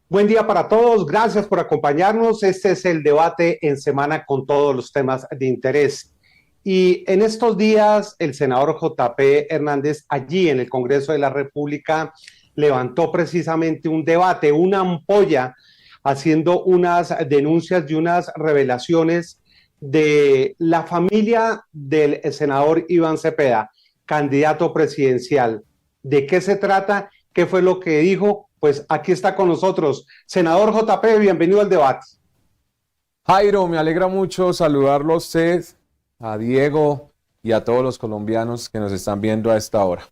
Buen día para todos, gracias por acompañarnos. Este es el debate en semana con todos los temas de interés. Y en estos días, el senador J.P. Hernández, allí en el Congreso de la República, levantó precisamente un debate, una ampolla, haciendo unas denuncias y unas revelaciones de la familia del senador Iván Cepeda, candidato presidencial. ¿De qué se trata? ¿Qué fue lo que dijo? Pues aquí está con nosotros. Senador JP, bienvenido al debate. Jairo, me alegra mucho saludarlo a usted, a Diego y a todos los colombianos que nos están viendo a esta hora.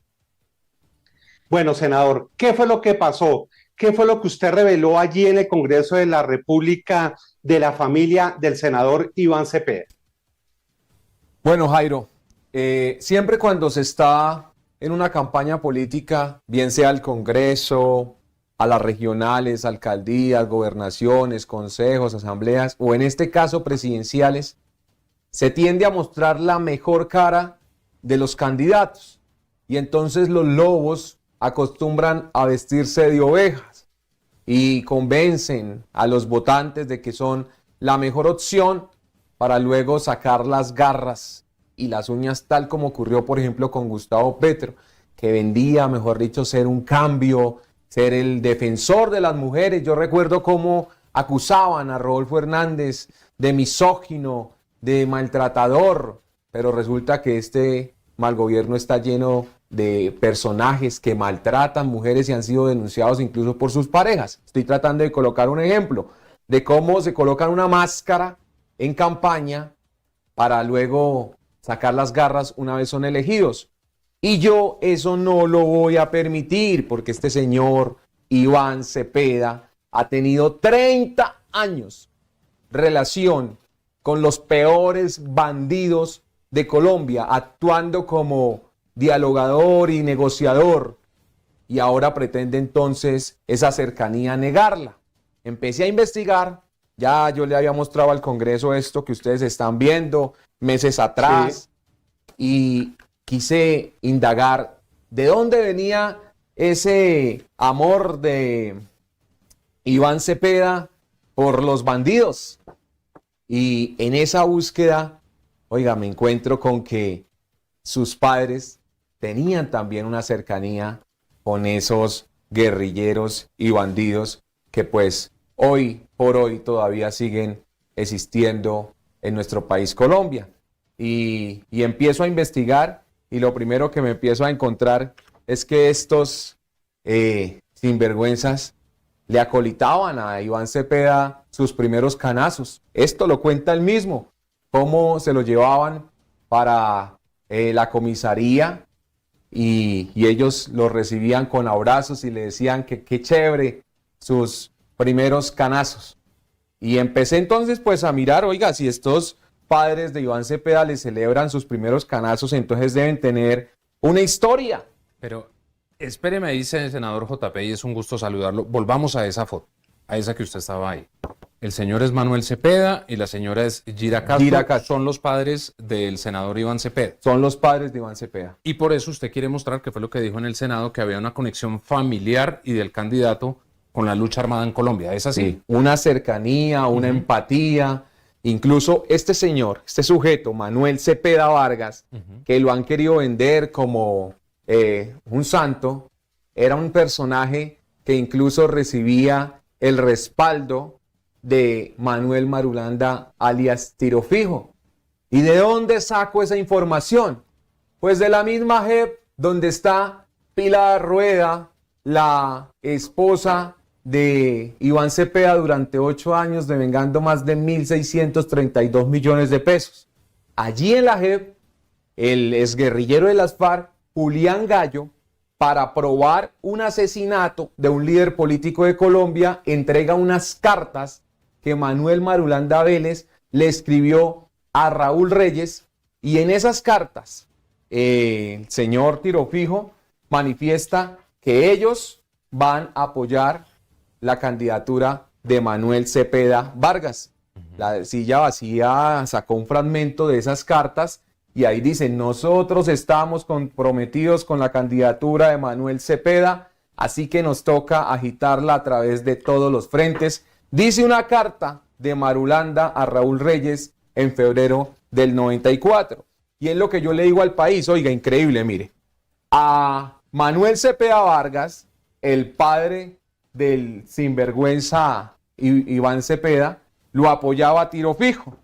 Bueno, senador, ¿qué fue lo que pasó? ¿Qué fue lo que usted reveló allí en el Congreso de la República de la familia del senador Iván Cepeda? Bueno, Jairo, siempre cuando se está en una campaña política, bien sea al Congreso, a las regionales, alcaldías, gobernaciones, consejos, asambleas, o en este caso presidenciales, se tiende a mostrar la mejor cara de los candidatos. Y entonces los lobos acostumbran a vestirse de ovejas y convencen a los votantes de que son la mejor opción para luego sacar las garras y las uñas, tal como ocurrió, por ejemplo, con Gustavo Petro, que vendía, mejor dicho, ser un cambio, ser el defensor de las mujeres. Yo recuerdo cómo acusaban a Rodolfo Hernández de misógino, de maltratador, pero resulta que este mal gobierno está lleno de personajes que maltratan mujeres y han sido denunciados incluso por sus parejas. Estoy tratando de colocar un ejemplo de cómo se colocan una máscara en campaña para luego sacar las garras una vez son elegidos. Y yo eso no lo voy a permitir porque este señor Iván Cepeda ha tenido 30 años relación con los peores bandidos de Colombia, actuando como dialogador y negociador, y ahora pretende entonces esa cercanía negarla. Empecé a investigar, ya yo le había mostrado al Congreso esto que ustedes están viendo meses atrás, sí, y quise indagar de dónde venía ese amor de Iván Cepeda por los bandidos. Y en esa búsqueda, oiga, me encuentro con que sus padres tenían también una cercanía con esos guerrilleros y bandidos que pues hoy por hoy todavía siguen existiendo en nuestro país Colombia. Y empiezo a investigar y lo primero que me empiezo a encontrar es que estos sinvergüenzas le acolitaban a Iván Cepeda sus primeros canazos. Esto lo cuenta él mismo, cómo se lo llevaban para la comisaría y ellos lo recibían con abrazos y le decían que qué chévere sus primeros canazos. Y empecé entonces pues a mirar, oiga, si estos padres de Iván Cepeda le celebran sus primeros canazos, entonces deben tener una historia. Pero espéreme, dice el senador JP, y es un gusto saludarlo. Volvamos a esa foto, a esa que usted estaba ahí. El señor es Manuel Cepeda y la señora es Gira Castro. Son los padres del senador Iván Cepeda. Son los padres de Iván Cepeda. Y por eso usted quiere mostrar, que fue lo que dijo en el Senado, que había una conexión familiar y del candidato con la lucha armada en Colombia. ¿Es así? Sí, una cercanía, una empatía. Incluso este señor, este sujeto, Manuel Cepeda Vargas, que lo han querido vender como un santo, era un personaje que incluso recibía el respaldo de Manuel Marulanda, alias Tiro Fijo. ¿Y de dónde saco esa información? Pues de la misma JEP donde está Pilar Rueda, la esposa de Iván Cepeda durante 8 años, devengando más de 1.632 millones de pesos. Allí en la JEP, el exguerrillero de las FARC, Julián Gallo, para probar un asesinato de un líder político de Colombia, entrega unas cartas que Manuel Marulanda Vélez le escribió a Raúl Reyes, y en esas cartas el señor Tiro Fijo manifiesta que ellos van a apoyar la candidatura de Manuel Cepeda Vargas. La silla vacía sacó un fragmento de esas cartas y ahí dicen: nosotros estamos comprometidos con la candidatura de Manuel Cepeda así que nos toca agitarla a través de todos los frentes, dice una carta de Marulanda a Raúl Reyes en febrero del 94. Y es lo que yo le digo al país, oiga, increíble, mire, a Manuel Cepeda Vargas, el padre del sinvergüenza Iván Cepeda, lo apoyaba a tiro fijo.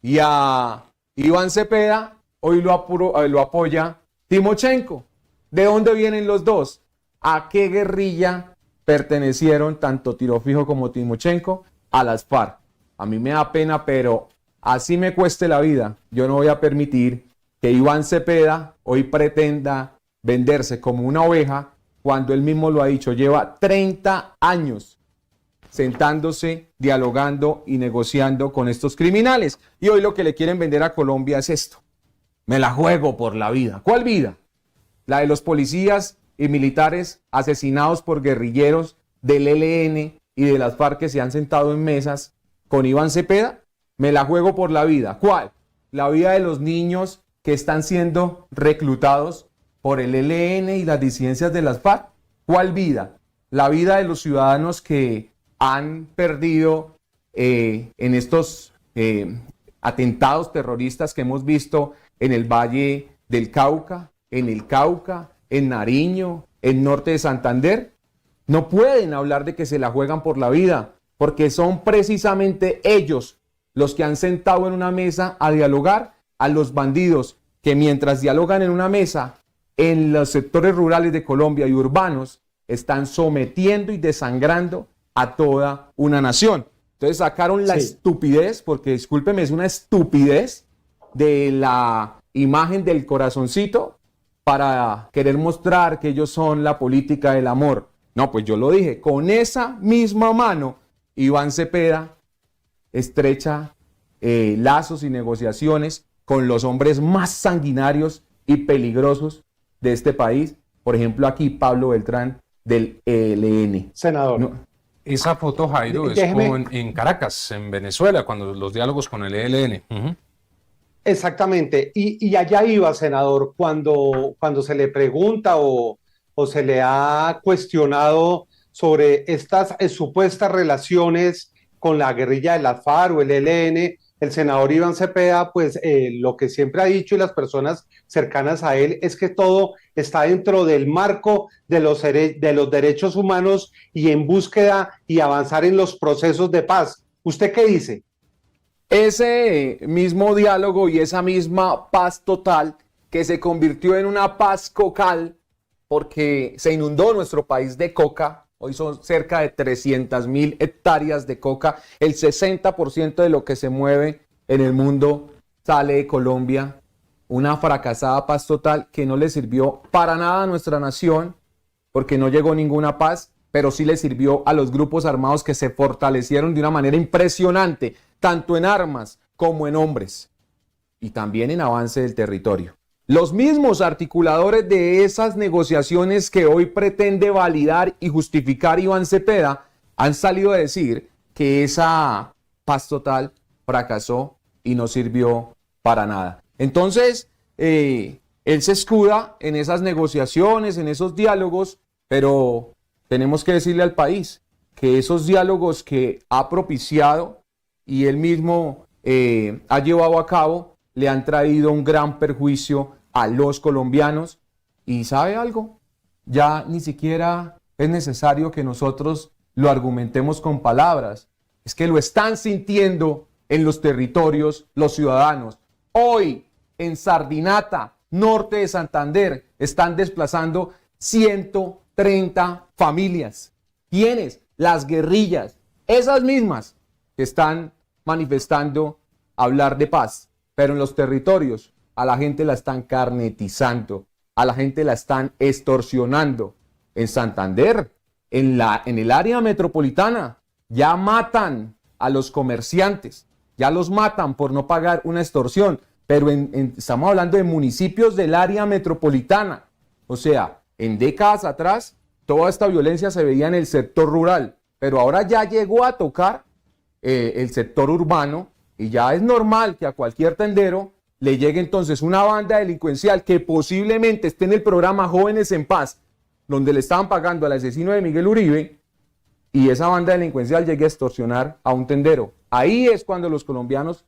Y a Iván Cepeda hoy lo apoya Timochenko. ¿De dónde vienen los dos? ¿A qué guerrilla pertenecieron tanto Tiro Fijo como Timochenko? A las FARC. A mí me da pena, pero así me cueste la vida, yo no voy a permitir que Iván Cepeda hoy pretenda venderse como una oveja cuando él mismo lo ha dicho, lleva 30 años sentándose, dialogando y negociando con estos criminales. Y hoy lo que le quieren vender a Colombia es esto. Me la juego por la vida. ¿Cuál vida? La de los policías y militares asesinados por guerrilleros del ELN y de las FARC que se han sentado en mesas con Iván Cepeda. Me la juego por la vida. ¿Cuál? La vida de los niños que están siendo reclutados por el ELN y las disidencias de las FARC. ¿Cuál vida? La vida de los ciudadanos que han perdido en estos atentados terroristas que hemos visto en el Valle del Cauca, en el Cauca, en Nariño, en norte de Santander. No pueden hablar de que se la juegan por la vida, porque son precisamente ellos los que han sentado en una mesa a dialogar a los bandidos que mientras dialogan en una mesa en los sectores rurales de Colombia y urbanos están sometiendo y desangrando a toda una nación. Entonces sacaron la estupidez, porque discúlpeme, es una estupidez de la imagen del corazoncito para querer mostrar que ellos son la política del amor. No, pues yo lo dije, con esa misma mano Iván Cepeda estrecha lazos y negociaciones con los hombres más sanguinarios y peligrosos de este país. Por ejemplo, aquí Pablo Beltrán del ELN. Senador. No, esa foto, Jairo, es como en Caracas, en Venezuela, cuando los diálogos con el ELN. Exactamente. Y allá iba, senador, cuando se le pregunta o se le ha cuestionado sobre estas supuestas relaciones con la guerrilla de la FARC o el ELN, el senador Iván Cepeda, pues lo que siempre ha dicho y las personas cercanas a él es que todo está dentro del marco de los derechos humanos y en búsqueda y avanzar en los procesos de paz. ¿Usted qué dice? Ese mismo diálogo y esa misma paz total que se convirtió en una paz cocal porque se inundó nuestro país de coca. Hoy son cerca de 300.000 hectáreas de coca. El 60% de lo que se mueve en el mundo sale de Colombia. Una fracasada paz total que no le sirvió para nada a nuestra nación porque no llegó ninguna paz, pero sí le sirvió a los grupos armados que se fortalecieron de una manera impresionante, tanto en armas como en hombres y también en avance del territorio. Los mismos articuladores de esas negociaciones que hoy pretende validar y justificar Iván Cepeda han salido a decir que esa paz total fracasó y no sirvió para nada. Entonces, él se escuda en esas negociaciones, en esos diálogos, pero tenemos que decirle al país que esos diálogos que ha propiciado y él mismo ha llevado a cabo le han traído un gran perjuicio a los colombianos. ¿Y sabe algo? Ya ni siquiera es necesario que nosotros lo argumentemos con palabras. Es que lo están sintiendo en los territorios los ciudadanos. Hoy, en Sardinata, norte de Santander, están desplazando 130 familias. ¿Quiénes? Las guerrillas. Esas mismas que están manifestando hablar de paz. Pero en los territorios a la gente la están carnetizando, a la gente la están extorsionando. En Santander, en el área metropolitana, ya matan a los comerciantes, ya los matan por no pagar una extorsión, pero estamos hablando de municipios del área metropolitana. O sea, en décadas atrás, toda esta violencia se veía en el sector rural, pero ahora ya llegó a tocar el sector urbano y ya es normal que a cualquier tendero le llegue entonces una banda delincuencial que posiblemente esté en el programa Jóvenes en Paz donde le estaban pagando al asesino de Miguel Uribe y esa banda delincuencial llegue a extorsionar a un tendero. Ahí es cuando los colombianos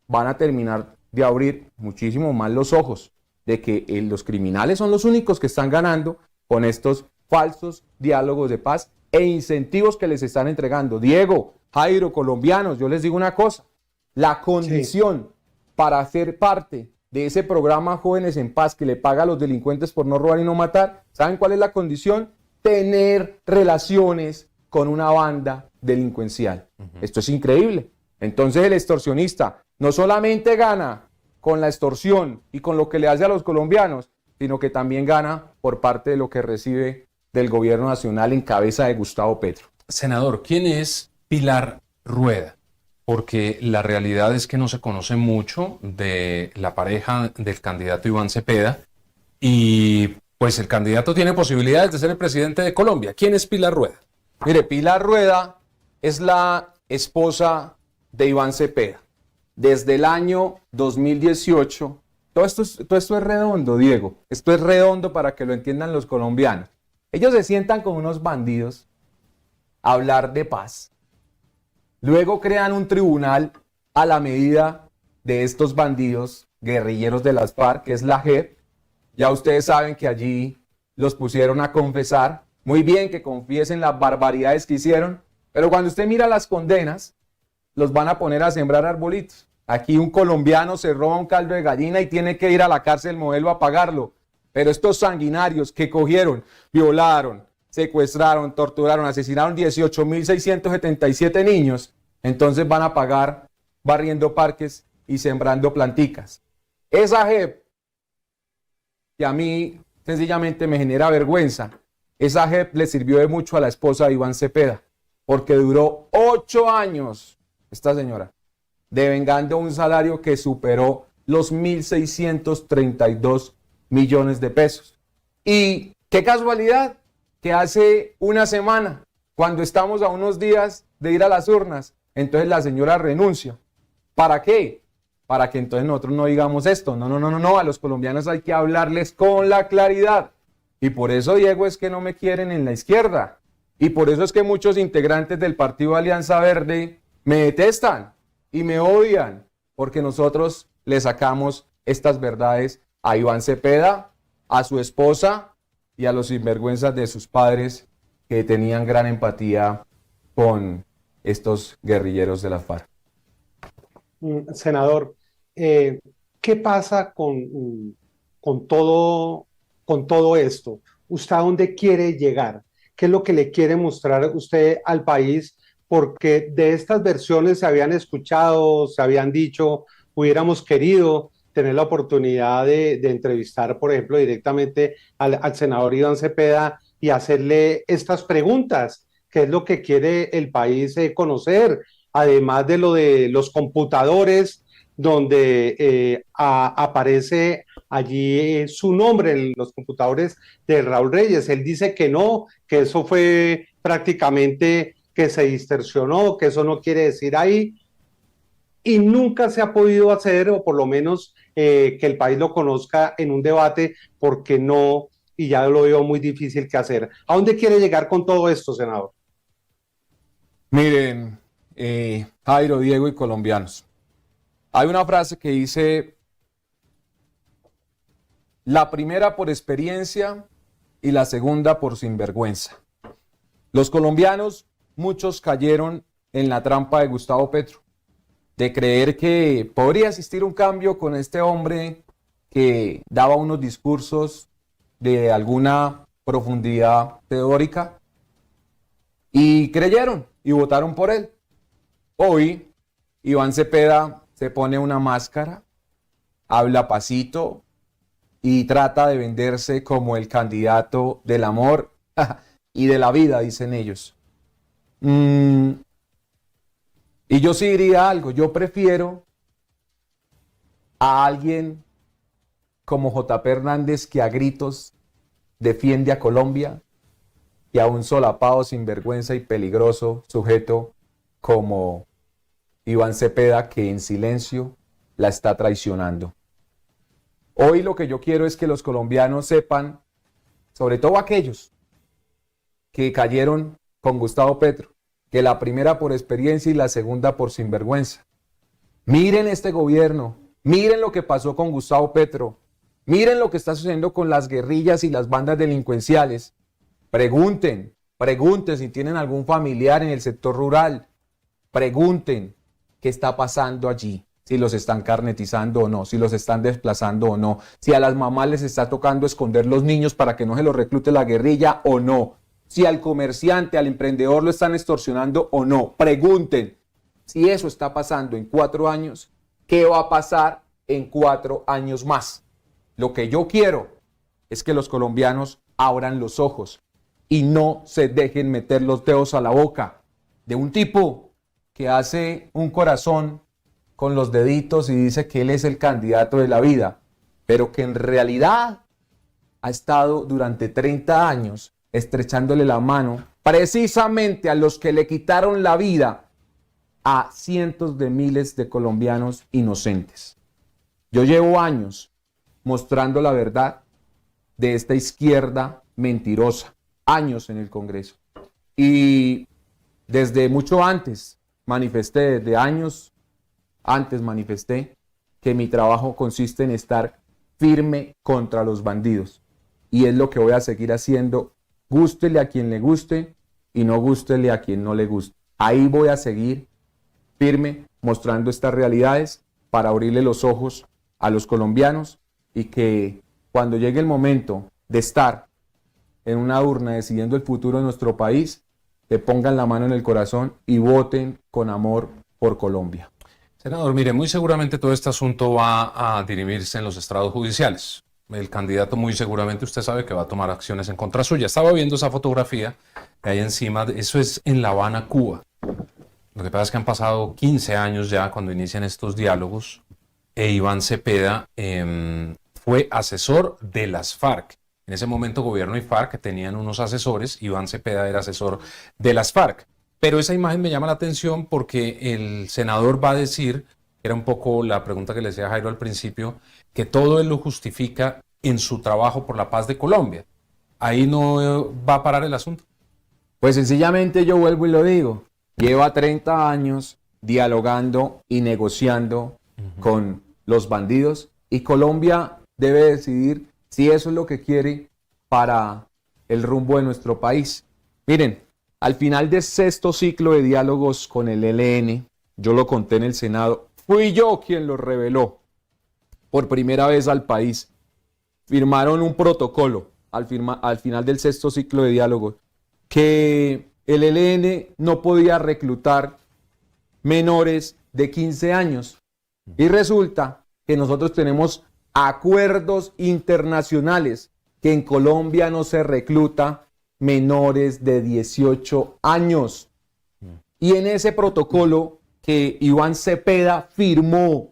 van a terminar de abrir muchísimo más los ojos de que los criminales son los únicos que están ganando con estos falsos diálogos de paz e incentivos que les están entregando. Diego, Jairo, colombianos, yo les digo una cosa, la condición para ser parte de ese programa Jóvenes en Paz que le paga a los delincuentes por no robar y no matar, ¿saben cuál es la condición? Tener relaciones con una banda delincuencial. Esto es increíble. Entonces el extorsionista no solamente gana con la extorsión y con lo que le hace a los colombianos, sino que también gana por parte de lo que recibe del gobierno nacional en cabeza de Gustavo Petro. Senador, ¿quién es Pilar Rueda? Porque la realidad es que no se conoce mucho de la pareja del candidato Iván Cepeda y pues el candidato tiene posibilidades de ser el presidente de Colombia. ¿Quién es Pilar Rueda? Mire, Pilar Rueda es la esposa de Iván Cepeda. Desde el año 2018, todo esto es redondo, Diego. Esto es redondo para que lo entiendan los colombianos. Ellos se sientan con unos bandidos a hablar de paz. Luego crean un tribunal a la medida de estos bandidos guerrilleros de las FARC, que es la JEP. Ya ustedes saben que allí los pusieron a confesar. Muy bien que confiesen las barbaridades que hicieron, pero cuando usted mira las condenas, los van a poner a sembrar arbolitos. Aquí un colombiano se roba un caldo de gallina y tiene que ir a la cárcel modelo a pagarlo. Pero estos sanguinarios que cogieron, violaron, secuestraron, torturaron, asesinaron 18.677 niños, entonces van a pagar barriendo parques y sembrando planticas. Esa JEP, que a mí sencillamente me genera vergüenza, esa JEP le sirvió de mucho a la esposa de Iván Cepeda, porque duró 8 años, esta señora, devengando un salario que superó los 1.632 millones de pesos. Y qué casualidad que hace una semana, cuando estamos a unos días de ir a las urnas, entonces la señora renuncia. ¿Para qué? Para que entonces nosotros no digamos esto. No, a los colombianos hay que hablarles con la claridad. Y por eso, Diego, es que no me quieren en la izquierda. Y por eso es que muchos integrantes del Partido Alianza Verde me detestan y me odian, porque nosotros le sacamos estas verdades a Iván Cepeda, a su esposa y a los sinvergüenzas de sus padres que tenían gran empatía con estos guerrilleros de la FARC. Senador, ¿qué pasa con todo esto? ¿Usted a dónde quiere llegar? ¿Qué es lo que le quiere mostrar usted al país? Porque de estas versiones se habían escuchado, se habían dicho, hubiéramos querido tener la oportunidad de entrevistar, por ejemplo, directamente al senador Iván Cepeda y hacerle estas preguntas, qué es lo que quiere el país conocer, además de lo de los computadores, donde aparece allí su nombre en los computadores de Raúl Reyes. Él dice que no, que eso fue prácticamente que se distorsionó, que eso no quiere decir ahí, y nunca se ha podido hacer, o por lo menos que el país lo conozca en un debate, porque no, y ya lo veo muy difícil que hacer. ¿A dónde quiere llegar con todo esto, senador? Miren, Jairo, Diego y colombianos, hay una frase que dice: la primera por experiencia y la segunda por sinvergüenza. Los colombianos, muchos cayeron en la trampa de Gustavo Petro, de creer que podría existir un cambio con este hombre que daba unos discursos de alguna profundidad teórica, y creyeron y votaron por él. Hoy Iván Cepeda se pone una máscara, habla pasito y trata de venderse como el candidato del amor y de la vida, dicen ellos. Y yo sí diría algo, yo prefiero a alguien como J.P. Hernández, que a gritos defiende a Colombia, y a un solapado sinvergüenza y peligroso sujeto como Iván Cepeda, que en silencio la está traicionando. Hoy lo que yo quiero es que los colombianos sepan, sobre todo aquellos que cayeron con Gustavo Petro, que la primera por experiencia y la segunda por sinvergüenza. Miren este gobierno, miren lo que pasó con Gustavo Petro, miren lo que está sucediendo con las guerrillas y las bandas delincuenciales. Pregunten si tienen algún familiar en el sector rural, pregunten qué está pasando allí, si los están carnetizando o no, si los están desplazando o no, si a las mamás les está tocando esconder los niños para que no se los reclute la guerrilla o no, si al comerciante, al emprendedor lo están extorsionando o no. Pregunten si eso está pasando en 4 años, ¿qué va a pasar en 4 años más? Lo que yo quiero es que los colombianos abran los ojos y no se dejen meter los dedos a la boca de un tipo que hace un corazón con los deditos y dice que él es el candidato de la vida, pero que en realidad ha estado durante 30 años estrechándole la mano precisamente a los que le quitaron la vida a cientos de miles de colombianos inocentes. Yo llevo años mostrando la verdad de esta izquierda mentirosa, años en el Congreso. Y desde mucho antes manifesté, desde años antes manifesté que mi trabajo consiste en estar firme contra los bandidos. Y es lo que voy a seguir haciendo, gústele a quien le guste y no gústele a quien no le guste. Ahí voy a seguir firme mostrando estas realidades para abrirle los ojos a los colombianos y que cuando llegue el momento de estar en una urna decidiendo el futuro de nuestro país, le pongan la mano en el corazón y voten con amor por Colombia. Senador, mire, muy seguramente todo este asunto va a dirimirse en los estrados judiciales. El candidato muy seguramente usted sabe que va a tomar acciones en contra suya. Estaba viendo esa fotografía que hay encima, eso es en La Habana, Cuba. Lo que pasa es que han pasado 15 años ya cuando inician estos diálogos e Iván Cepeda fue asesor de las FARC. En ese momento gobierno y FARC tenían unos asesores, Iván Cepeda era asesor de las FARC. Pero esa imagen me llama la atención porque el senador va a decir, era un poco la pregunta que le decía Jairo al principio, que todo él lo justifica en su trabajo por la paz de Colombia. ¿Ahí no va a parar el asunto? Pues sencillamente yo vuelvo y lo digo. Lleva 30 años dialogando y negociando con los bandidos y Colombia debe decidir si eso es lo que quiere para el rumbo de nuestro país. Miren, al final del 6º ciclo de diálogos con el ELN, yo lo conté en el Senado, fui yo quien lo reveló por primera vez al país. Firmaron un protocolo al final del 6º ciclo de diálogos que el ELN no podía reclutar menores de 15 años. Y resulta que nosotros tenemos acuerdos internacionales que en Colombia no se recluta menores de 18 años. Y en ese protocolo que Iván Cepeda firmó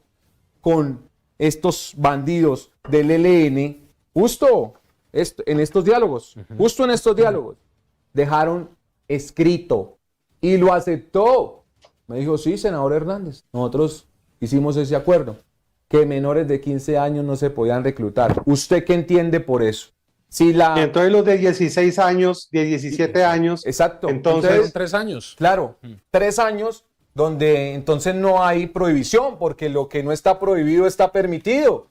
con estos bandidos del ELN, justo en estos diálogos, dejaron escrito y lo aceptó. Me dijo, sí, senador Hernández, nosotros hicimos ese acuerdo, que menores de 15 años no se podían reclutar. ¿Usted qué entiende por eso? Entonces los de 16 años, de 17 años. Exacto. Entonces 3 años. Claro, 3 años donde entonces no hay prohibición, porque lo que no está prohibido está permitido.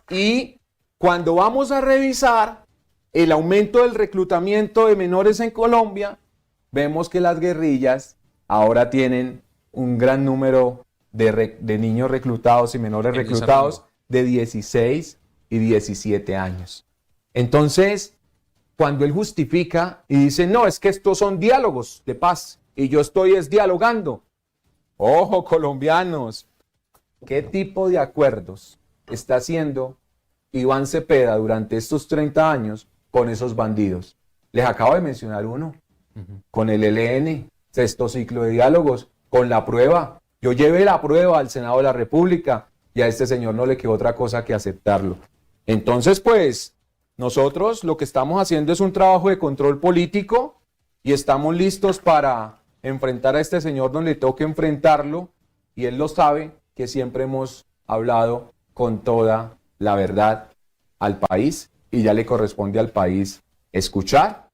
Y cuando vamos a revisar el aumento del reclutamiento de menores en Colombia, vemos que las guerrillas ahora tienen un gran número de niños reclutados y menores reclutados de 16 y 17 años. Entonces, cuando él justifica y dice, no, es que estos son diálogos de paz y yo estoy dialogando. Ojo, colombianos, ¿qué tipo de acuerdos está haciendo Iván Cepeda durante estos 30 años con esos bandidos? Les acabo de mencionar uno, con el ELN, 6º ciclo de diálogos, con la prueba. Yo llevé la prueba al Senado de la República y a este señor no le quedó otra cosa que aceptarlo. Entonces, pues, nosotros lo que estamos haciendo es un trabajo de control político y estamos listos para enfrentar a este señor donde le toque enfrentarlo y él lo sabe que siempre hemos hablado con toda la verdad al país y ya le corresponde al país escuchar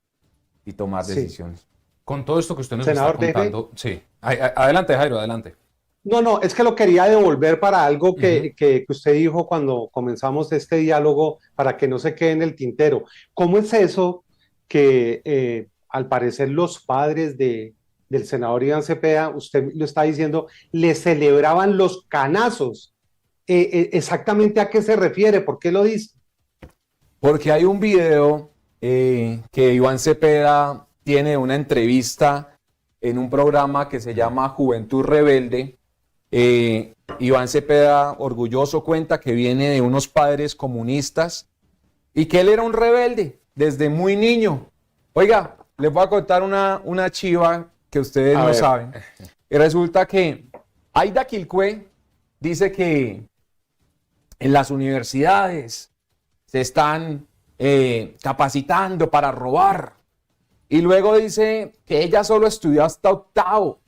y y tomar Sí. decisiones. Con todo esto que usted nos Senador, está contando, sí. Adelante, Jairo, adelante. No, es que lo quería devolver para algo que usted dijo cuando comenzamos este diálogo, para que no se quede en el tintero. ¿Cómo es eso que al parecer los padres del senador Iván Cepeda, usted lo está diciendo, le celebraban los canazos? ¿Exactamente a qué se refiere? ¿Por qué lo dice? Porque hay un video que Iván Cepeda tiene una entrevista en un programa que se llama Juventud Rebelde. Iván Cepeda, orgulloso, cuenta que viene de unos padres comunistas y que él era un rebelde desde muy niño. Oiga, les voy a contar una chiva que ustedes no saben. Y resulta que Aida Quilcue dice que en las universidades se están capacitando para robar. Y luego dice que ella solo estudió hasta octavo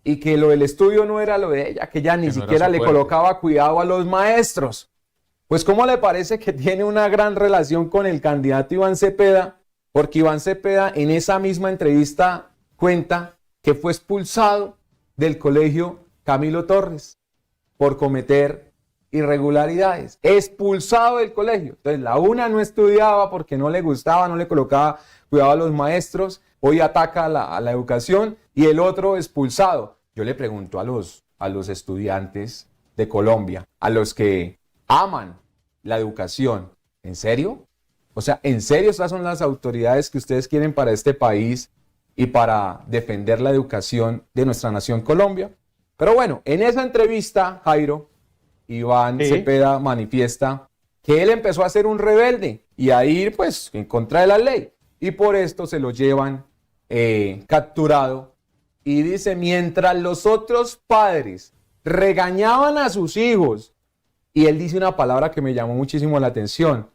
y que lo del estudio no era lo de ella, que ella ni siquiera le colocaba cuidado a los maestros. Pues ¿cómo le parece que tiene una gran relación con el candidato Iván Cepeda? Porque Iván Cepeda en esa misma entrevista cuenta que fue expulsado del colegio Camilo Torres por cometer irregularidades. Expulsado del colegio. Entonces la una no estudiaba porque no le gustaba, no le colocaba cuidado a los maestros, hoy ataca a la educación, y el otro expulsado. Yo le pregunto a los estudiantes de Colombia, a los que aman la educación, ¿en serio? O sea, ¿en serio estas son las autoridades que ustedes quieren para este país y para defender la educación de nuestra nación Colombia? Pero bueno, en esa entrevista, Jairo, Iván Cepeda manifiesta que él empezó a ser un rebelde y a ir pues en contra de la ley, y por esto se lo llevan capturado. Y dice, mientras los otros padres regañaban a sus hijos, y él dice una palabra que me llamó muchísimo la atención,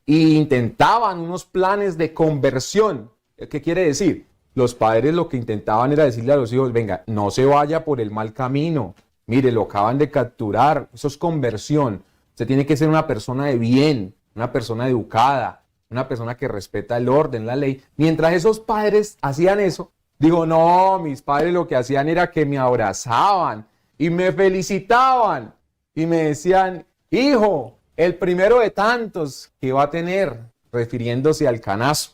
e intentaban unos planes de conversión. ¿Qué quiere decir? Los padres lo que intentaban era decirle a los hijos, venga, no se vaya por el mal camino, mire, lo acaban de capturar, eso es conversión. Usted tiene que ser una persona de bien, una persona educada, una persona que respeta el orden, la ley. Mientras esos padres hacían eso, digo, no, mis padres lo que hacían era que me abrazaban y me felicitaban y me decían, hijo, el primero de tantos que va a tener, refiriéndose al canazo,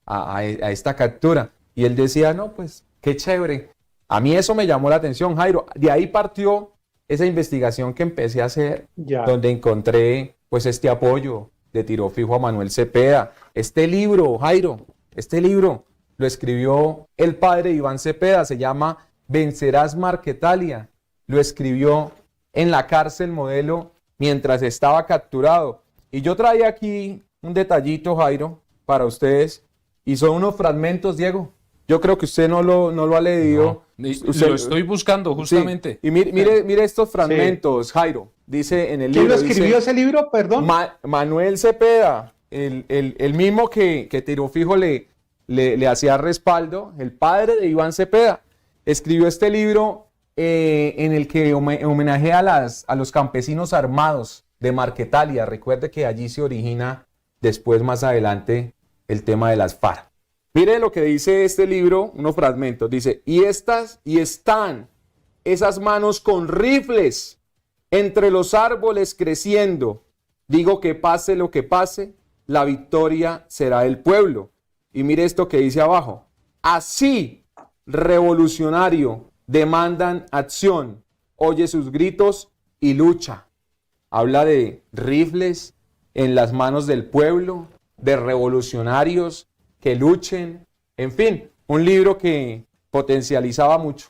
a esta captura. Y él decía, no, pues, qué chévere. A mí eso me llamó la atención, Jairo. De ahí partió esa investigación que empecé a hacer, donde encontré, pues, este apoyo de tiro fijo a Manuel Cepeda. Este libro, Jairo, este libro lo escribió el padre Iván Cepeda, se llama Vencerás Marquetalia. Lo escribió en la cárcel Modelo mientras estaba capturado. Y yo traía aquí un detallito, Jairo, para ustedes, y son unos fragmentos, Diego. Yo creo que usted no lo ha leído. No, usted, lo estoy buscando justamente. Sí. Y mire estos fragmentos, Jairo. Dice en el libro. ¿Quién lo escribió ese libro, perdón? Manuel Cepeda, el mismo que Tiro Fijo le hacía respaldo, el padre de Iván Cepeda, escribió este libro en el que homenajea a los campesinos armados de Marquetalia. Recuerde que allí se origina después, más adelante, el tema de las FARC. Mire lo que dice este libro, unos fragmentos. Dice, y están esas manos con rifles entre los árboles creciendo. Digo que pase lo que pase, la victoria será del pueblo. Y mire esto que dice abajo. Así, revolucionario, demandan acción. Oye sus gritos y lucha. Habla de rifles en las manos del pueblo, de revolucionarios que luchen, en fin, un libro que potencializaba mucho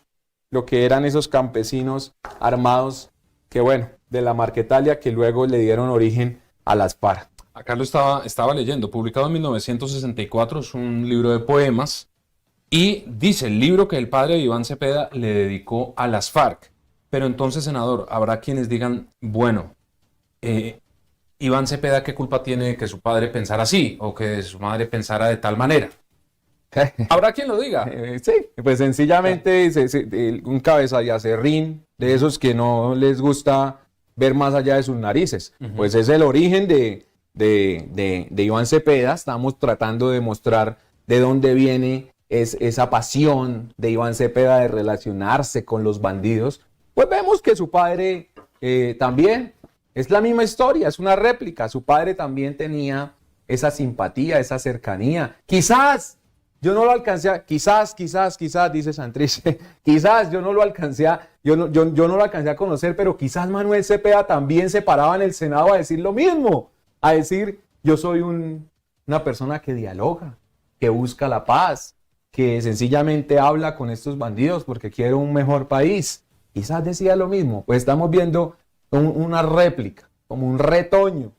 lo que eran esos campesinos armados que, bueno, de la Marquetalia, que luego le dieron origen a las FARC. Acá lo estaba leyendo, publicado en 1964, es un libro de poemas, y dice el libro que el padre de Iván Cepeda le dedicó a las FARC. Pero entonces, senador, habrá quienes digan, bueno, Iván Cepeda, ¿qué culpa tiene de que su padre pensara así o que su madre pensara de tal manera? ¿Habrá quien lo diga? Sí, pues sencillamente un cabeza de acerrín, de esos que no les gusta ver más allá de sus narices. Pues es el origen de Iván Cepeda. Estamos tratando de mostrar de dónde viene esa pasión de Iván Cepeda de relacionarse con los bandidos, pues vemos que su padre también es la misma historia, es una réplica. Su padre también tenía esa simpatía, esa cercanía. Quizás yo no lo alcancé quizás, dice Santrice, quizás yo no lo alcancé yo no lo alcancé a conocer, pero quizás Manuel Cepeda también se paraba en el Senado a decir lo mismo, a decir, yo soy una persona que dialoga, que busca la paz, que sencillamente habla con estos bandidos porque quiere un mejor país. Quizás decía lo mismo. Pues estamos viendo una réplica, como un retoño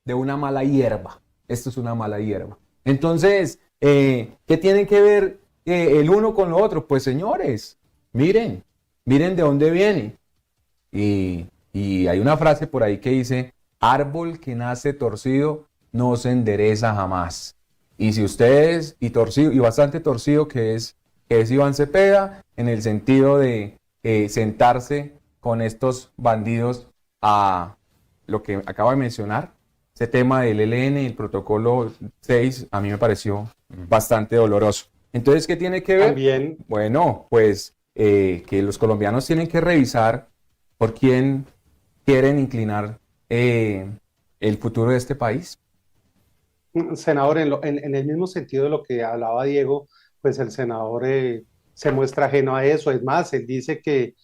de una mala hierba. Esto es una mala hierba. Entonces, ¿qué tienen que ver el uno con lo otro? Pues señores, miren de dónde viene. Y hay una frase por ahí que dice, árbol que nace torcido no se endereza jamás. Y si ustedes, y torcido, y bastante torcido que es Iván Cepeda, en el sentido de sentarse con estos bandidos a lo que acabo de mencionar, ese tema del ELN, el protocolo 6, a mí me pareció bastante doloroso. Entonces, ¿qué tiene que ver? También. Bueno, pues que los colombianos tienen que revisar por quién quieren inclinar el futuro de este país. Senador, en el mismo sentido de lo que hablaba Diego, pues el senador se muestra ajeno a eso. Es más, él dice que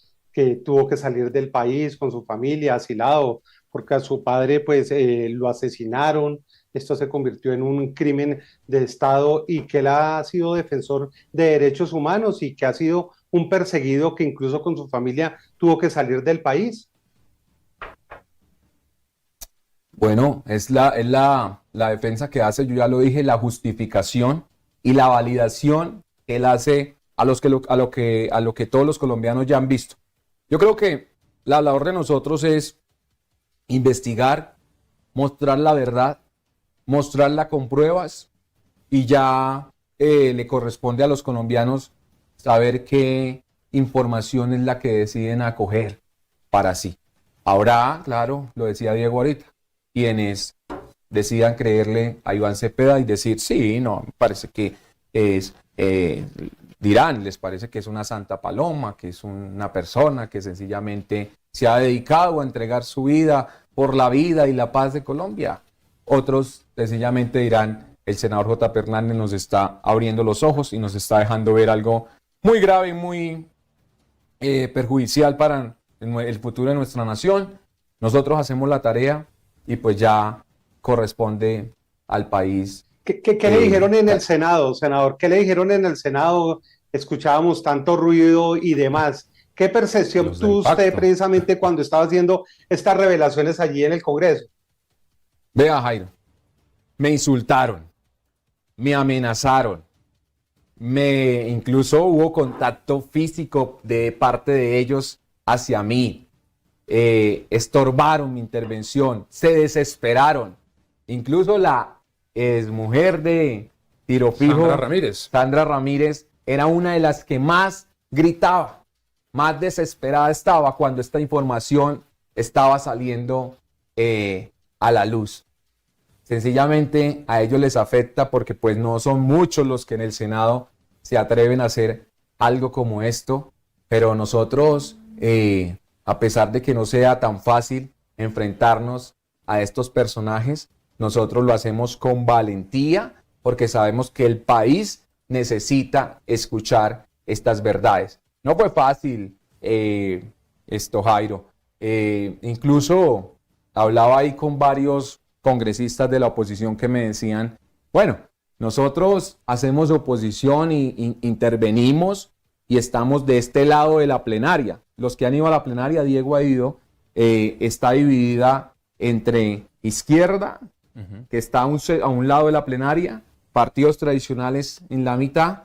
tuvo que salir del país con su familia, asilado, porque a su padre pues lo asesinaron. Esto se convirtió en un crimen de Estado y que él ha sido defensor de derechos humanos y que ha sido un perseguido que incluso con su familia tuvo que salir del país. Bueno, es la defensa que hace, yo ya lo dije, la justificación y la validación que él hace a lo que todos los colombianos ya han visto. Yo creo que la labor de nosotros es investigar, mostrar la verdad, mostrarla con pruebas y ya le corresponde a los colombianos saber qué información es la que deciden acoger para sí. Habrá, claro, lo decía Diego ahorita, quienes decidan creerle a Iván Cepeda y decir, sí, no, me parece que es, les parece que es una santa paloma, que es una persona que sencillamente se ha dedicado a entregar su vida por la vida y la paz de Colombia. Otros sencillamente dirán, el senador J. Hernández nos está abriendo los ojos y nos está dejando ver algo muy grave y muy perjudicial para el futuro de nuestra nación. Nosotros hacemos la tarea y pues ya corresponde al país. ¿Qué le dijeron en el Senado, senador? ¿Qué le dijeron en el Senado? Escuchábamos tanto ruido y demás. ¿Qué percepción tuvo usted precisamente cuando estaba haciendo estas revelaciones allí en el Congreso? Vea, Jairo, me insultaron, me amenazaron, incluso hubo contacto físico de parte de ellos hacia mí. Estorbaron mi intervención, se desesperaron. Incluso la exmujer de Tiro Fijo, Sandra Ramírez, era una de las que más gritaba, más desesperada estaba cuando esta información estaba saliendo a la luz. Sencillamente a ellos les afecta porque pues no son muchos los que en el Senado se atreven a hacer algo como esto, pero nosotros, a pesar de que no sea tan fácil enfrentarnos a estos personajes, nosotros lo hacemos con valentía porque sabemos que el país necesita escuchar estas verdades. No fue fácil esto, Jairo. Incluso hablaba ahí con varios congresistas de la oposición que me decían, bueno, nosotros hacemos oposición y intervenimos y estamos de este lado de la plenaria. Los que han ido a la plenaria, Diego ha ido, está dividida entre izquierda, que está a un lado de la plenaria, partidos tradicionales en la mitad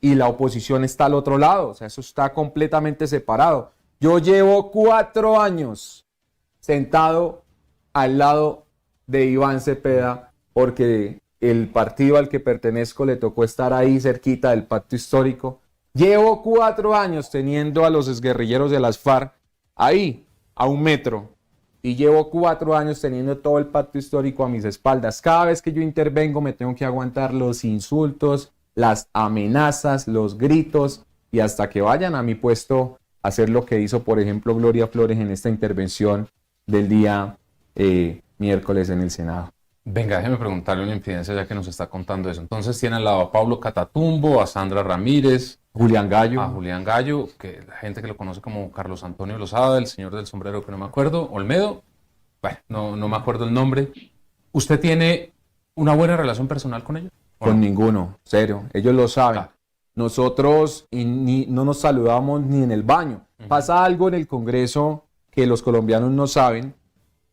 y la oposición está al otro lado. O sea, eso está completamente separado. Yo llevo 4 años sentado al lado de Iván Cepeda porque el partido al que pertenezco le tocó estar ahí cerquita del pacto histórico. Llevo 4 años teniendo a los exguerrilleros de las FARC ahí, a 1 metro. Y llevo 4 años teniendo todo el pacto histórico a mis espaldas. Cada vez que yo intervengo me tengo que aguantar los insultos, las amenazas, los gritos y hasta que vayan a mi puesto a hacer lo que hizo, por ejemplo, Gloria Flores en esta intervención del día miércoles en el Senado. Venga, déjeme preguntarle una infidencia ya que nos está contando eso. Entonces tiene al lado a Pablo Catatumbo, a Sandra Ramírez, Julián Gallo. a Julián Gallo, que la gente que lo conoce como Carlos Antonio Lozada, el señor del sombrero que no me acuerdo, Olmedo, bueno, no me acuerdo el nombre. ¿Usted tiene una buena relación personal con ellos? Con ninguno, serio, ellos lo saben. Nosotros no nos saludamos ni en el baño. Pasa algo en el Congreso que los colombianos no saben,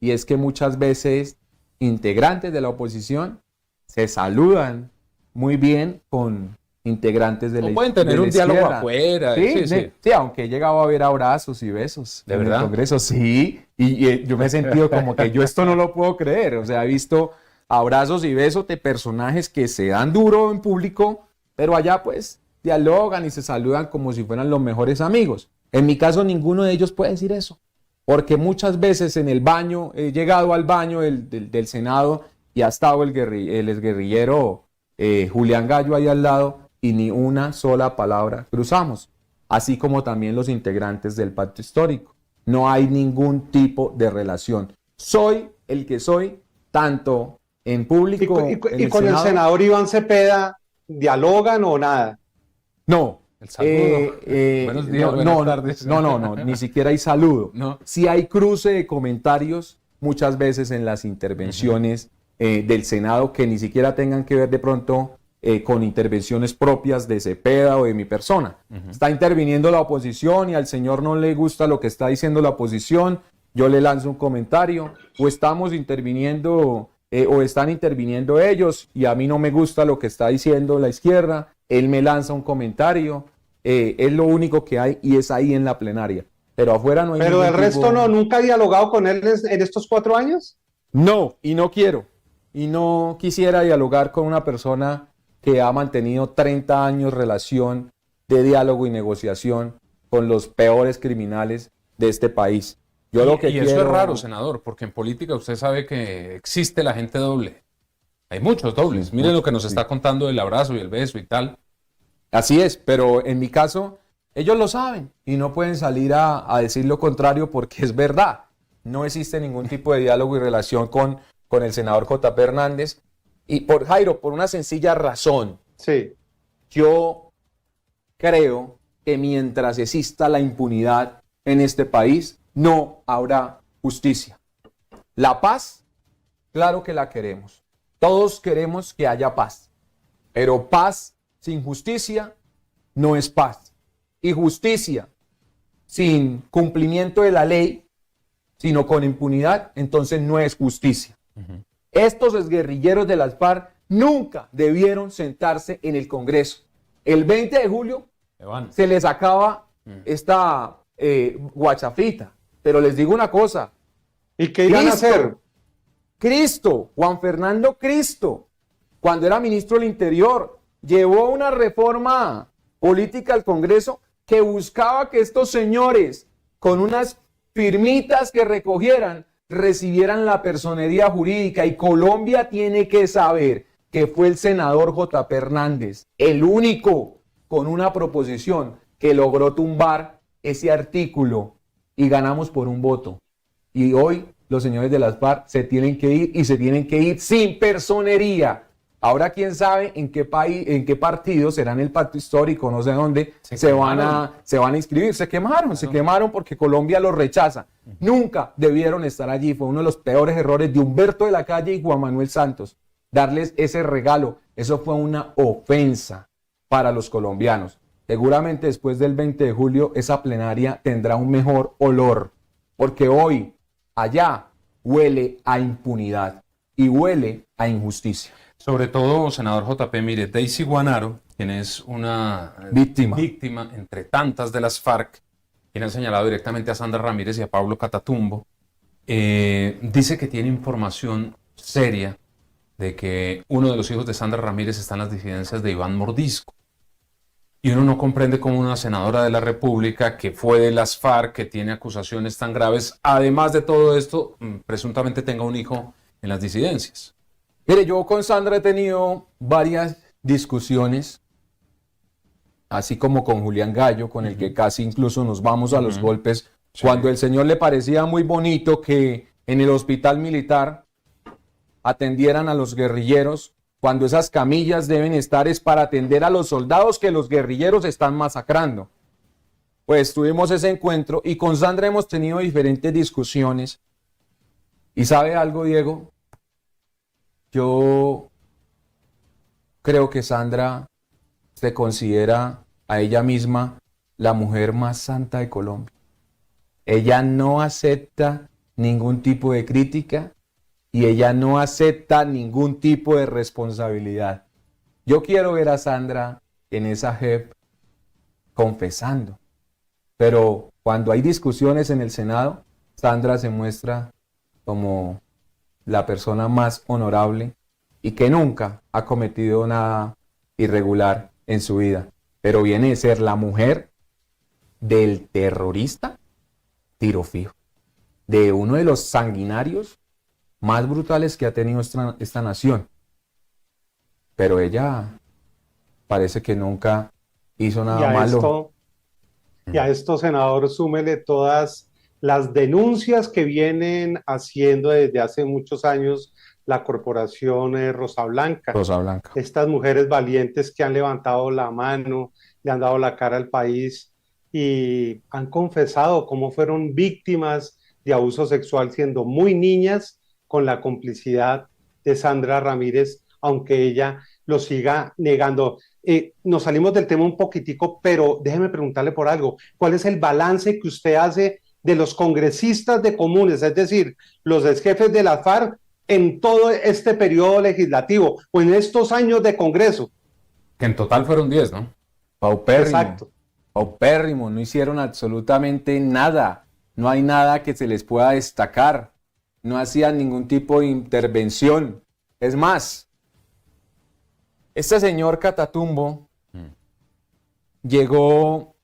y es que muchas veces integrantes de la oposición se saludan muy bien con integrantes de la izquierda. Pueden tener un diálogo afuera. Sí, aunque he llegado a ver abrazos y besos ¿De en verdad? el Congreso, sí, y yo me he sentido como que yo esto no lo puedo creer. O sea, he visto abrazos y besos de personajes que se dan duro en público, pero allá pues dialogan y se saludan como si fueran los mejores amigos. En mi caso, ninguno de ellos puede decir eso, porque muchas veces en el baño, he llegado al baño del Senado y ha estado el exguerrillero Julián Gallo ahí al lado y ni una sola palabra cruzamos, así como también los integrantes del pacto histórico. No hay ningún tipo de relación. Soy el que soy, tanto en público. ¿Y con el senador Iván Cepeda dialogan o nada? No. El saludo. Buenos días, buenas tardes. No, ni siquiera hay saludo. No. Sí hay cruce de comentarios muchas veces en las intervenciones del Senado que ni siquiera tengan que ver de pronto con intervenciones propias de Cepeda o de mi persona. Está interviniendo la oposición y al señor no le gusta lo que está diciendo la oposición, yo le lanzo un comentario, o estamos interviniendo o están interviniendo ellos y a mí no me gusta lo que está diciendo la izquierda, él me lanza un comentario, es lo único que hay y es ahí en la plenaria. Pero afuera no hay. Pero el resto no, ¿nunca ha dialogado con él en estos 4 años? No, y no quiero. Y no quisiera dialogar con una persona que ha mantenido 30 años relación de diálogo y negociación con los peores criminales de este país. Yo lo que quiero... eso es raro, senador, porque en política usted sabe que existe la gente doble. Hay muchos dobles. Miren lo que nos está contando del abrazo y el beso y tal. Así es, pero en mi caso, ellos lo saben y no pueden salir a decir lo contrario porque es verdad. No existe ningún tipo de diálogo y relación con el senador J.P. Hernández. Y Jairo, por una sencilla razón. Sí. Yo creo que mientras exista la impunidad en este país, no habrá justicia. La paz, claro que la queremos. Todos queremos que haya paz. Pero paz sin justicia no es paz. Y justicia sin cumplimiento de la ley, sino con impunidad, entonces no es justicia. Estos exguerrilleros de las FARC nunca debieron sentarse en el Congreso. El 20 de julio se les acaba esta guachafita. Pero les digo una cosa. ¿Y qué iban a hacer? Juan Fernando Cristo, cuando era ministro del Interior, llevó una reforma política al Congreso que buscaba que estos señores, con unas firmitas que recogieran, recibieran la personería jurídica. Y Colombia tiene que saber que fue el senador J.P. Hernández el único con una proposición que logró tumbar ese artículo y ganamos por un voto. Y hoy los señores de las FARC se tienen que ir y se tienen que ir sin personería. Ahora quién sabe en qué país, en qué partido serán el pacto histórico, no sé dónde se van a inscribir. Se quemaron porque Colombia los rechaza. Nunca debieron estar allí. Fue uno de los peores errores de Humberto de la Calle y Juan Manuel Santos. Darles ese regalo, eso fue una ofensa para los colombianos. Seguramente después del 20 de julio esa plenaria tendrá un mejor olor, porque hoy allá huele a impunidad y huele a injusticia. Sobre todo, senador JP, mire, Daisy Guanaro, quien es una víctima entre tantas de las FARC, quien ha señalado directamente a Sandra Ramírez y a Pablo Catatumbo, dice que tiene información seria de que uno de los hijos de Sandra Ramírez está en las disidencias de Iván Mordisco. Y uno no comprende cómo una senadora de la República que fue de las FARC, que tiene acusaciones tan graves, además de todo esto, presuntamente tenga un hijo en las disidencias. Mire, yo con Sandra he tenido varias discusiones así como con Julián Gallo, con el que casi incluso nos vamos a los golpes, cuando el señor le parecía muy bonito que en el hospital militar atendieran a los guerrilleros, cuando esas camillas deben estar es para atender a los soldados que los guerrilleros están masacrando. Pues tuvimos ese encuentro y con Sandra hemos tenido diferentes discusiones. ¿Y sabe algo, Diego? Yo creo que Sandra se considera a ella misma la mujer más santa de Colombia. Ella no acepta ningún tipo de crítica y ella no acepta ningún tipo de responsabilidad. Yo quiero ver a Sandra en esa JEP confesando, pero cuando hay discusiones en el Senado, Sandra se muestra como la persona más honorable y que nunca ha cometido nada irregular en su vida, pero viene de ser la mujer del terrorista tiro fijo, de uno de los sanguinarios más brutales que ha tenido esta nación. Pero ella parece que nunca hizo nada malo. Y a esto, senador, súmele todas las denuncias que vienen haciendo desde hace muchos años la corporación Rosa Blanca. Rosa Blanca. Estas mujeres valientes que han levantado la mano, le han dado la cara al país y han confesado cómo fueron víctimas de abuso sexual siendo muy niñas, con la complicidad de Sandra Ramírez, aunque ella lo siga negando. Nos salimos del tema un poquitico, pero déjeme preguntarle por algo. ¿Cuál es el balance que usted hace de los congresistas de comunes, es decir, los exjefes de la FARC, en todo este periodo legislativo o en estos años de Congreso? Que en total fueron 10, ¿no? Paupérrimo. Exacto. Paupérrimo, no hicieron absolutamente nada. No hay nada que se les pueda destacar. No hacían ningún tipo de intervención. Es más, este señor Catatumbo llegó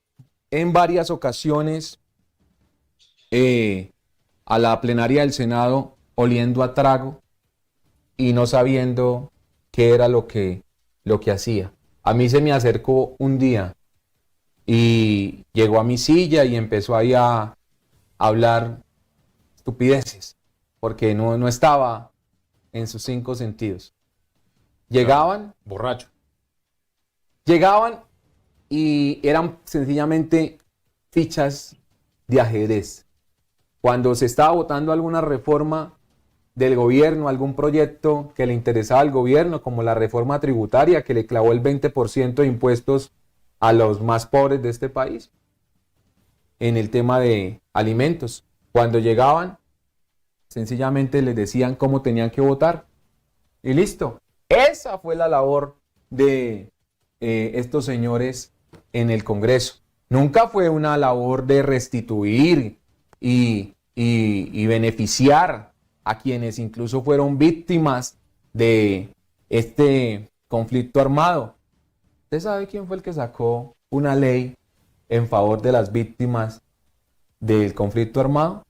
en varias ocasiones a la plenaria del Senado oliendo a trago y no sabiendo qué era lo que hacía. A mí se me acercó un día y llegó a mi silla y empezó ahí a hablar estupideces, porque no estaba en sus 5 sentidos. Llegaban, borracho. Llegaban y eran sencillamente fichas de ajedrez. Cuando se estaba votando alguna reforma del gobierno, algún proyecto que le interesaba al gobierno, como la reforma tributaria que le clavó el 20% de impuestos a los más pobres de este país, en el tema de alimentos. Cuando llegaban, sencillamente les decían cómo tenían que votar y listo. Esa fue la labor de estos señores en el Congreso. Nunca fue una labor de restituir y beneficiar a quienes incluso fueron víctimas de este conflicto armado. ¿Usted sabe quién fue el que sacó una ley en favor de las víctimas del conflicto armado?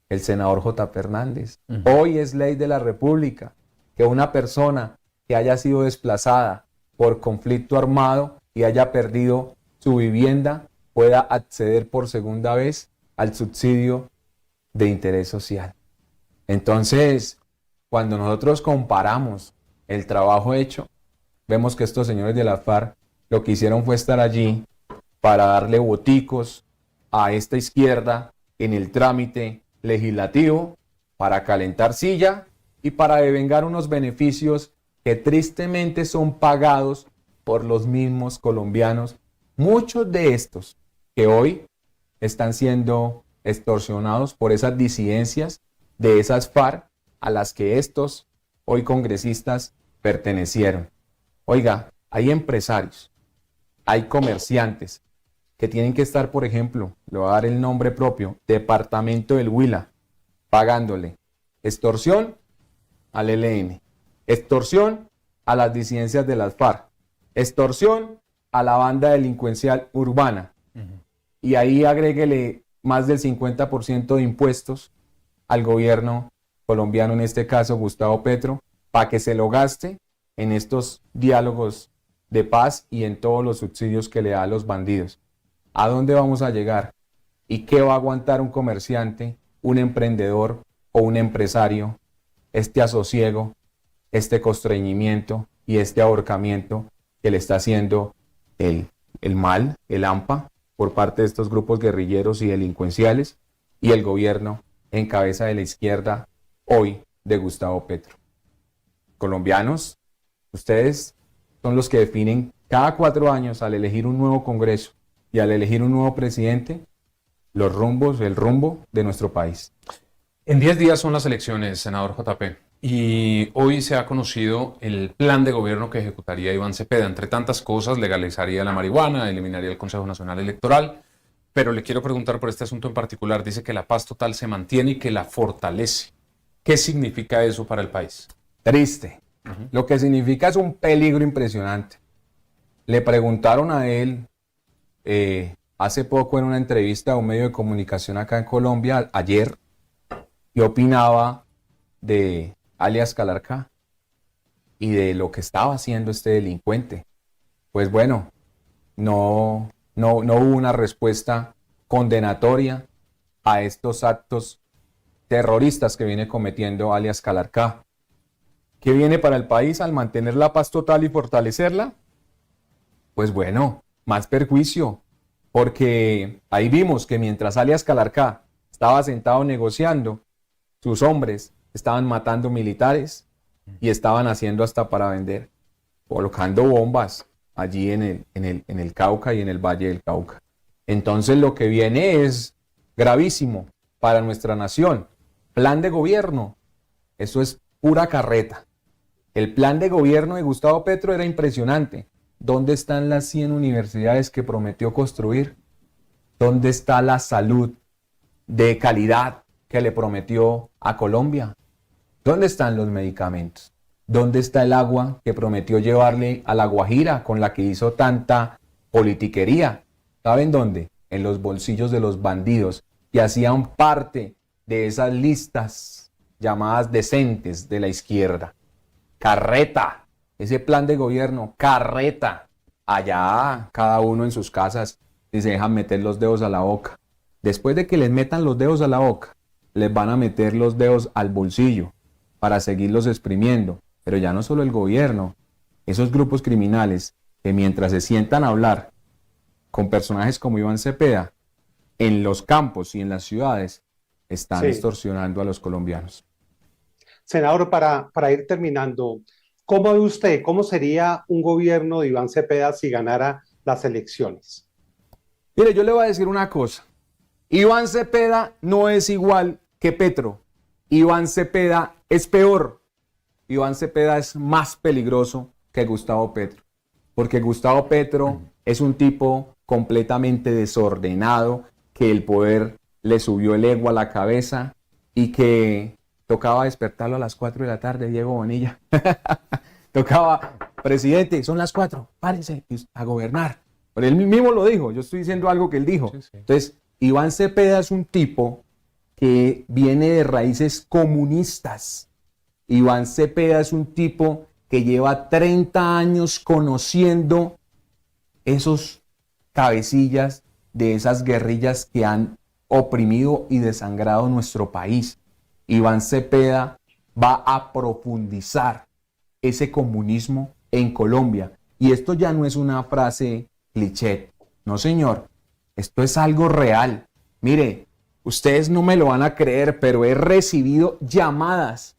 El senador J.P. Hernández. Hoy es ley de la República que una persona que haya sido desplazada por conflicto armado y haya perdido su vivienda pueda acceder por segunda vez al subsidio de interés social. Entonces, cuando nosotros comparamos el trabajo hecho, vemos que estos señores de la FARC lo que hicieron fue estar allí para darle boticos a esta izquierda en el trámite legislativo, para calentar silla y para devengar unos beneficios que tristemente son pagados por los mismos colombianos, muchos de estos que hoy están siendo extorsionados por esas disidencias de esas FARC a las que estos hoy congresistas pertenecieron. Oiga, hay empresarios, hay comerciantes que tienen que estar, por ejemplo, le voy a dar el nombre propio, Departamento del Huila, pagándole extorsión al ELN, extorsión a las disidencias de las FARC, extorsión a la banda delincuencial urbana, y ahí agréguele más del 50% de impuestos al gobierno colombiano, en este caso Gustavo Petro, para que se lo gaste en estos diálogos de paz y en todos los subsidios que le da a los bandidos. ¿A dónde vamos a llegar? ¿Y qué va a aguantar un comerciante, un emprendedor o un empresario este asosiego, este constreñimiento y este ahorcamiento que le está haciendo el mal, el AMPA, por parte de estos grupos guerrilleros y delincuenciales, y el gobierno en cabeza de la izquierda hoy de Gustavo Petro? Colombianos, ustedes son los que definen cada 4 años, al elegir un nuevo Congreso y al elegir un nuevo presidente, el rumbo de nuestro país. En 10 días son las elecciones, senador JP, y hoy se ha conocido el plan de gobierno que ejecutaría Iván Cepeda. Entre tantas cosas, legalizaría la marihuana, eliminaría el Consejo Nacional Electoral, pero le quiero preguntar por este asunto en particular. Dice que la paz total se mantiene y que la fortalece. ¿Qué significa eso para el país? Triste. Lo que significa es un peligro impresionante. Le preguntaron a él hace poco en una entrevista a un medio de comunicación acá en Colombia, ayer, qué opinaba de alias Calarcá y de lo que estaba haciendo este delincuente. Pues bueno, no hubo una respuesta condenatoria a estos actos terroristas que viene cometiendo alias Calarcá. ¿Qué viene para el país al mantener la paz total y fortalecerla? Pues bueno, más perjuicio, porque ahí vimos que mientras alias Calarcá estaba sentado negociando, sus hombres estaban matando militares y estaban haciendo hasta para vender, colocando bombas allí en el Cauca y en el Valle del Cauca. Entonces lo que viene es gravísimo para nuestra nación. Plan de gobierno, eso es pura carreta. El plan de gobierno de Gustavo Petro era impresionante. ¿Dónde están las 100 universidades que prometió construir? ¿Dónde está la salud de calidad que le prometió a Colombia? ¿Dónde están los medicamentos? ¿Dónde está el agua que prometió llevarle a La Guajira, con la que hizo tanta politiquería? ¿Saben dónde? En los bolsillos de los bandidos que hacían parte de esas listas llamadas decentes de la izquierda. Carreta, ese plan de gobierno, carreta. Allá cada uno en sus casas y se dejan meter los dedos a la boca. Después de que les metan los dedos a la boca, les van a meter los dedos al bolsillo para seguirlos exprimiendo. Pero ya no solo el gobierno, esos grupos criminales que mientras se sientan a hablar con personajes como Iván Cepeda, en los campos y en las ciudades, están extorsionando a los colombianos. Senador, para ir terminando, ¿cómo ve usted, cómo sería un gobierno de Iván Cepeda si ganara las elecciones? Mire, yo le voy a decir una cosa. Iván Cepeda no es igual que Petro. Iván Cepeda es peor. Iván Cepeda es más peligroso que Gustavo Petro. Porque Gustavo Petro es un tipo completamente desordenado, que el poder le subió el ego a la cabeza y que tocaba despertarlo a las 4 de la tarde, Diego Bonilla. Tocaba, presidente, son las 4, párense a gobernar. Pero él mismo lo dijo, yo estoy diciendo algo que él dijo. Sí. Entonces, Iván Cepeda es un tipo que viene de raíces comunistas. Iván Cepeda es un tipo que lleva 30 años conociendo esos cabecillas de esas guerrillas que han oprimido y desangrado nuestro país. Iván Cepeda va a profundizar ese comunismo en Colombia. Y esto ya no es una frase cliché. No, señor. Esto es algo real. Mire, ustedes no me lo van a creer, pero he recibido llamadas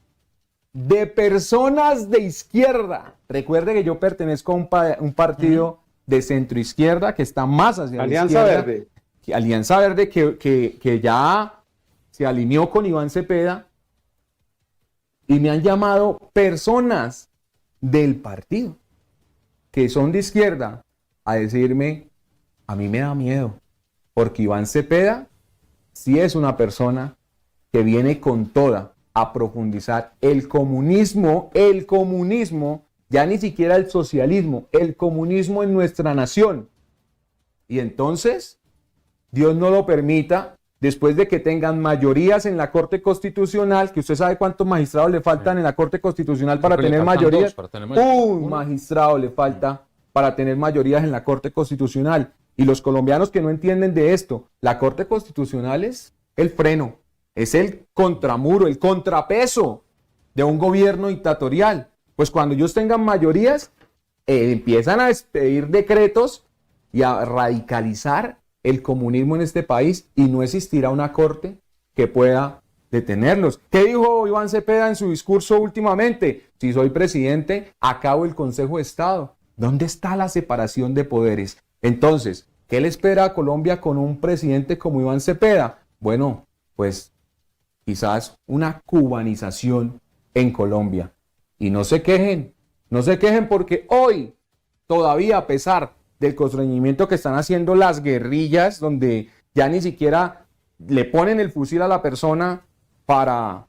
de personas de izquierda. Recuerde que yo pertenezco a un partido de centro izquierda que está más hacia Alianza la izquierda. Verde. Alianza Verde que ya se alineó con Iván Cepeda, y me han llamado personas del partido que son de izquierda a decirme, a mí me da miedo, porque Iván Cepeda sí es una persona que viene con toda a profundizar el comunismo, ya ni siquiera el socialismo, el comunismo en nuestra nación. Y entonces, Dios no lo permita, después de que tengan mayorías en la Corte Constitucional, que usted sabe cuántos magistrados le faltan en la Corte Constitucional para tener mayoría. Un magistrado le falta para tener mayorías en la Corte Constitucional. Y los colombianos que no entienden de esto, la Corte Constitucional es el freno, es el contramuro, el contrapeso de un gobierno dictatorial. Pues cuando ellos tengan mayorías, empiezan a expedir decretos y a radicalizar el comunismo en este país y no existirá una corte que pueda detenerlos. ¿Qué dijo Iván Cepeda en su discurso últimamente? Si soy presidente, acabo el Consejo de Estado. ¿Dónde está la separación de poderes? Entonces, ¿qué le espera a Colombia con un presidente como Iván Cepeda? Bueno, pues quizás una cubanización en Colombia. Y no se quejen porque hoy, todavía a pesar del constreñimiento que están haciendo las guerrillas, donde ya ni siquiera le ponen el fusil a la persona para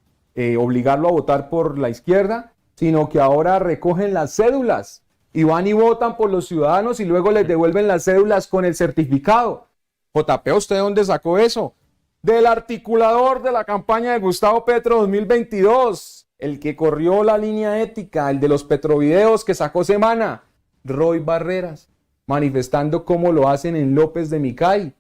obligarlo a votar por la izquierda, sino que ahora recogen las cédulas y van y votan por los ciudadanos y luego les devuelven las cédulas con el certificado. JP, ¿usted dónde sacó eso? Del articulador de la campaña de Gustavo Petro 2022, el que corrió la línea ética, el de los petrovideos que sacó Semana, Roy Barreras, manifestando cómo lo hacen en López de Micay.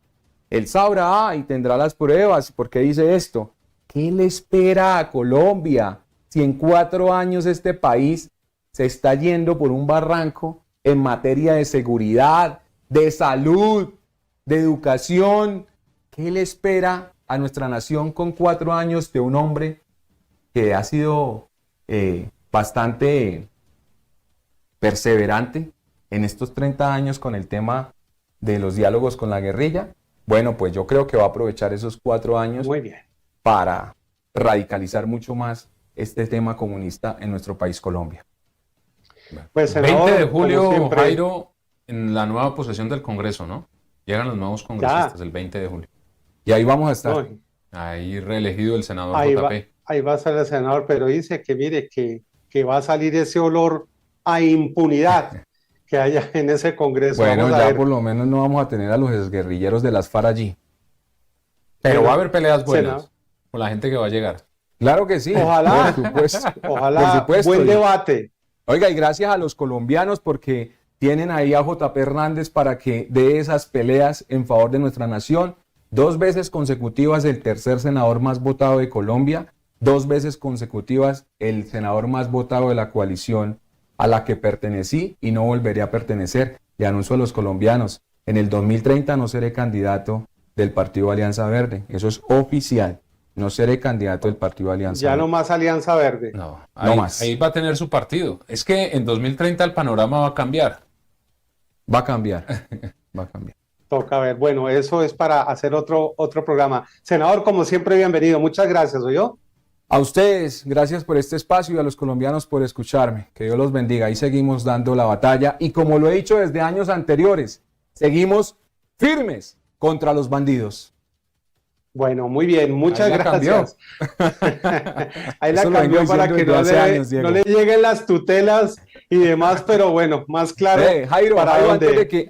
Él sabrá y tendrá las pruebas. ¿Por qué dice esto? ¿Qué le espera a Colombia si en 4 años este país se está yendo por un barranco en materia de seguridad, de salud, de educación? ¿Qué le espera a nuestra nación con 4 años de un hombre que ha sido bastante perseverante en estos 30 años con el tema de los diálogos con la guerrilla? Bueno, pues yo creo que va a aprovechar esos 4 años para radicalizar mucho más este tema comunista en nuestro país Colombia. Pues, senador, 20 de julio, Jairo, en la nueva posesión del Congreso, ¿no? Llegan los nuevos congresistas el 20 de julio. Y ahí vamos a estar. No, ahí reelegido el senador JP. Ahí va a ser el senador, pero dice que mire que va a salir ese olor a impunidad que haya en ese Congreso. Bueno, ya por lo menos no vamos a tener a los exguerrilleros de las FARC allí. Pero va a haber peleas buenas con la gente que va a llegar. Claro que sí. Ojalá. Por supuesto. Ojalá. Por supuesto. Buen debate. Oiga, y gracias a los colombianos porque tienen ahí a JP Hernández para que dé esas peleas en favor de nuestra nación. 2 veces consecutivas el tercer senador más votado de Colombia. 2 veces consecutivas el senador más votado de la coalición a la que pertenecí y no volveré a pertenecer. Le anuncio a los colombianos, en el 2030 no seré candidato del Partido Alianza Verde. Eso es oficial. No seré candidato del Partido Alianza Verde. Ya no más Alianza Verde. No más. Ahí va a tener su partido. Es que en 2030 el panorama va a cambiar. Va a cambiar. Va a cambiar. Toca ver. Bueno, eso es para hacer otro programa. Senador, como siempre, bienvenido. Muchas gracias, ¿oyó? A ustedes, gracias por este espacio y a los colombianos por escucharme. Que Dios los bendiga. Ahí seguimos dando la batalla y como lo he dicho desde años anteriores, seguimos firmes contra los bandidos. Bueno, muy bien, muchas gracias. Ahí la cambió para que no le lleguen las tutelas y demás, pero bueno, más claro. Jairo, antes de que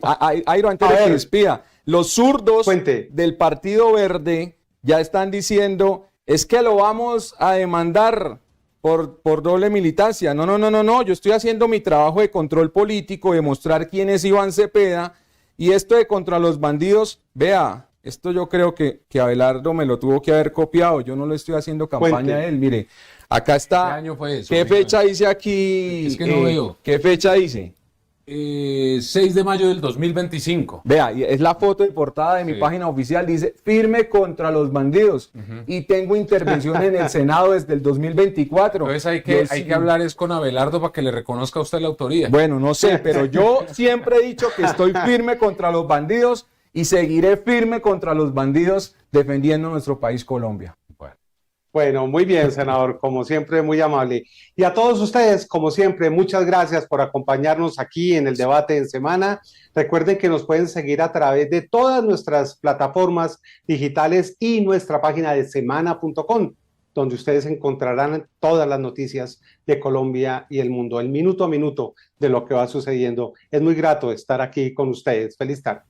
despida, los zurdos del Partido Verde ya están diciendo, es que lo vamos a demandar por doble militancia. No, yo estoy haciendo mi trabajo de control político, de mostrar quién es Iván Cepeda, y esto de contra los bandidos, vea, esto yo creo que Abelardo me lo tuvo que haber copiado, yo no le estoy haciendo campaña a él, mire, acá está, ¿qué año fue eso? ¿Qué fecha dice aquí? Es que no veo. ¿Qué fecha dice? 6 de mayo del 2025. Vea, es la foto de portada de mi página oficial, dice firme contra los bandidos, y tengo intervención en el Senado desde el 2024. Entonces hay que hablar es con Abelardo para que le reconozca a usted la autoría. Bueno, no sé, pero yo siempre he dicho que estoy firme contra los bandidos y seguiré firme contra los bandidos defendiendo nuestro país Colombia. Bueno, muy bien, senador, como siempre, muy amable. Y a todos ustedes, como siempre, muchas gracias por acompañarnos aquí en el debate en semana. Recuerden que nos pueden seguir a través de todas nuestras plataformas digitales y nuestra página de semana.com, donde ustedes encontrarán todas las noticias de Colombia y el mundo, el minuto a minuto de lo que va sucediendo. Es muy grato estar aquí con ustedes. Feliz tarde.